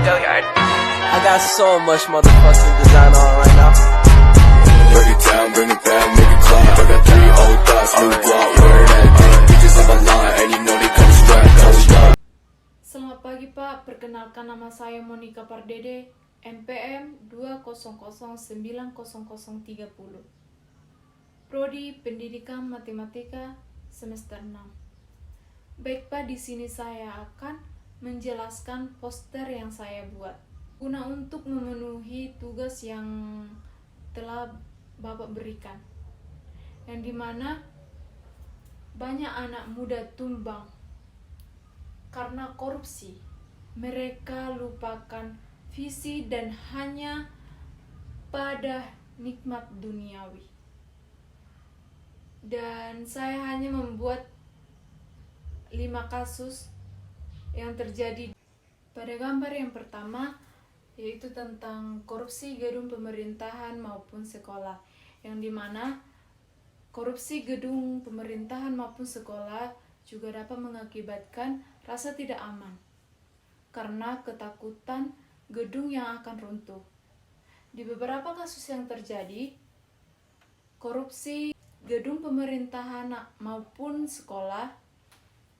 I got so much motherfucking design on right now. Break it down, bring it back, make it clap. I got 3 old thoughts, new block, where that thing. Bitches on my line, and you know they come strapped, hold up. Selamat pagi Pak, perkenalkan nama saya Monica Pardede, NPM 2009030. Prodi Pendidikan Matematika semester 6. Baik Pak, di sini saya akan menjelaskan poster yang saya buat guna untuk memenuhi tugas yang telah Bapak berikan, yang dimana banyak anak muda tumbang karena korupsi. Mereka lupakan visi dan hanya pada nikmat duniawi. Dan saya hanya membuat 5 kasus yang terjadi. Pada gambar yang pertama, yaitu tentang korupsi gedung pemerintahan maupun sekolah, yang dimana korupsi gedung pemerintahan maupun sekolah juga dapat mengakibatkan rasa tidak aman karena ketakutan gedung yang akan runtuh. Di beberapa kasus yang terjadi, korupsi gedung pemerintahan maupun sekolah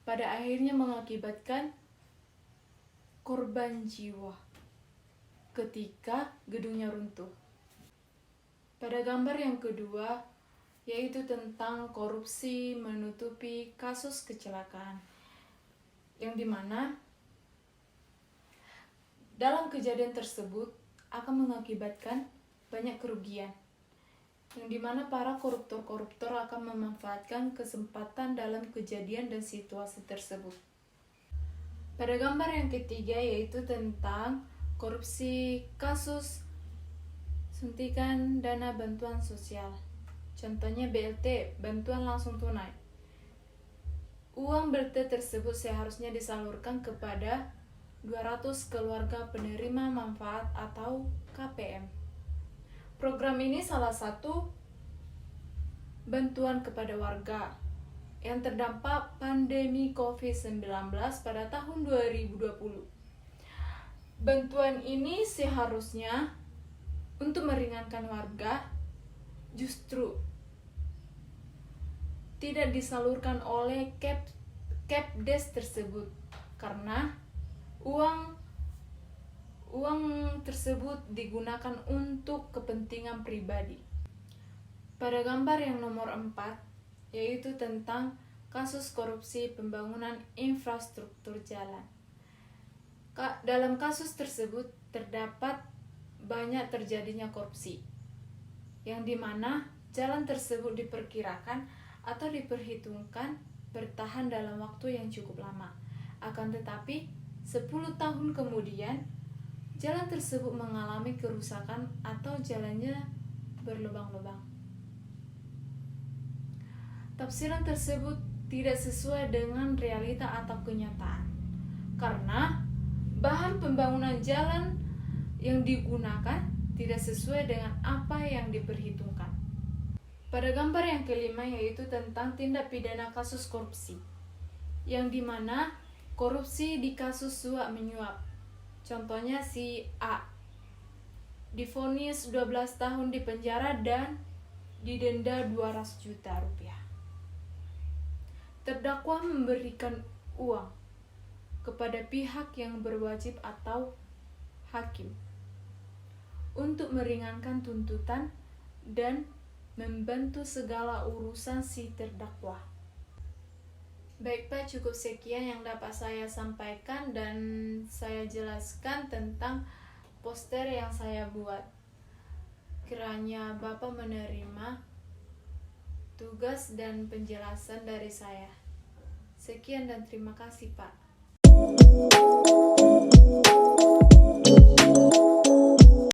pada akhirnya mengakibatkan korban jiwa ketika gedungnya runtuh. Pada gambar yang kedua, yaitu tentang korupsi menutupi kasus kecelakaan, yang dimana dalam kejadian tersebut akan mengakibatkan banyak kerugian, yang dimana para koruptor akan memanfaatkan kesempatan dalam kejadian dan situasi tersebut. Pada gambar yang ketiga, yaitu tentang korupsi kasus suntikan dana bantuan sosial, contohnya BLT, bantuan langsung tunai. Uang BLT tersebut seharusnya disalurkan kepada 200 keluarga penerima manfaat atau KPM. Program ini salah satu bantuan kepada warga yang terdampak pandemi COVID-19 pada tahun 2020. Bantuan ini seharusnya untuk meringankan warga, justru tidak disalurkan oleh Kepdes tersebut karena uang tersebut digunakan untuk kepentingan pribadi. Pada gambar yang nomor 4, yaitu tentang kasus korupsi pembangunan infrastruktur jalan. Dalam kasus tersebut terdapat banyak terjadinya korupsi, yang dimana jalan tersebut diperkirakan atau diperhitungkan bertahan dalam waktu yang cukup lama. Akan tetapi 10 tahun kemudian jalan tersebut mengalami kerusakan atau jalannya berlubang-lubang. Tafsiran tersebut tidak sesuai dengan realita atau kenyataan, karena bahan pembangunan jalan yang digunakan tidak sesuai dengan apa yang diperhitungkan. Pada gambar yang kelima, yaitu tentang tindak pidana kasus korupsi, yang dimana korupsi di kasus suap menyuap. Contohnya si A divonis 12 tahun di penjara dan didenda 200 juta rupiah. Terdakwa memberikan uang kepada pihak yang berwajib atau hakim untuk meringankan tuntutan dan membantu segala urusan si terdakwa. Baik Pak, cukup sekian yang dapat saya sampaikan dan saya jelaskan tentang poster yang saya buat. Kiranya Bapak menerima tugas dan penjelasan dari saya. Sekian dan terima kasih Pak.